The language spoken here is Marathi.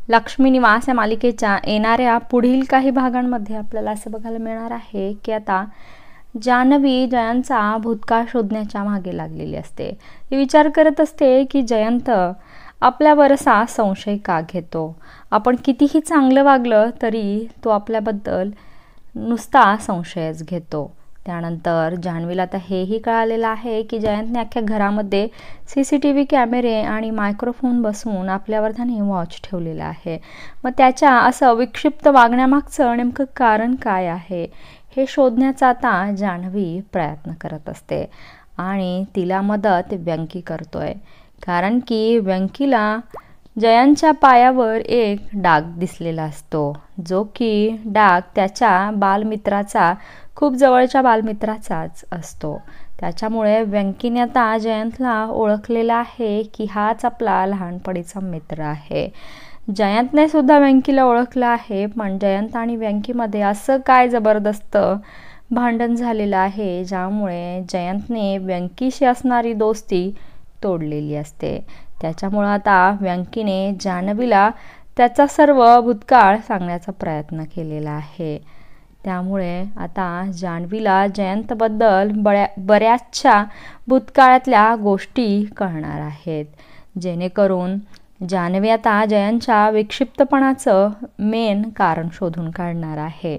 लक्ष्मी निवास या मालिकेच्या येणाऱ्या पुढील काही भागांमध्ये आपल्याला असं बघायला मिळणार आहे की आता जान्हवी जयंतचा भूतकाळ शोधण्याच्या मागे लागलेली असते. ती विचार करत असते की जयंत आपल्यावर असा संशय का घेतो. आपण कितीही चांगलं वागलं तरी तो आपल्याबद्दल नुसता संशयच घेतो. त्यानंतर जान्हवीला आता हेही कळालेलं आहे की जयंतने अख्ख्या घरामध्ये CCTV कॅमेरे आणि मायक्रोफोन बसवून आपल्यावर त्याने वॉच ठेवलेला आहे. मग त्याच्या असं विक्षिप्त वागण्यामागचं नेमकं कारण काय आहे हे शोधण्याचा आता जान्हवी प्रयत्न करत असते आणि तिला मदत व्यंकी करतोय. कारण की व्यंकीला जयंतच्या पायावर एक डाग दिसलेला असतो, जो की डाग त्याच्या बालमित्राचा खूप जवळच्या बालमित्राचाच असतो. त्याच्यामुळे व्यंकीने आता जयंतला ओळखलेला आहे की हाच आपला लहानपणीचा मित्र आहे. जयंतने सुद्धा व्यंकीला ओळखलं आहे, पण जयंत आणि व्यंकीमध्ये असं काय जबरदस्त भांडण झालेलं आहे ज्यामुळे जयंतने व्यंकीशी असणारी दोस्ती तोडलेली असते. त्याच्यामुळं आता व्यंकीने जान्हवीला त्याचा सर्व भूतकाळ सांगण्याचा प्रयत्न केलेला आहे. त्यामुळे आता जान्हवीला जयंतबद्दल बऱ्याचशा भूतकाळातल्या गोष्टी कळणार आहेत, जेणेकरून जान्हवी आता जयंतच्या विक्षिप्तपणाचं मेन कारण शोधून काढणार आहे.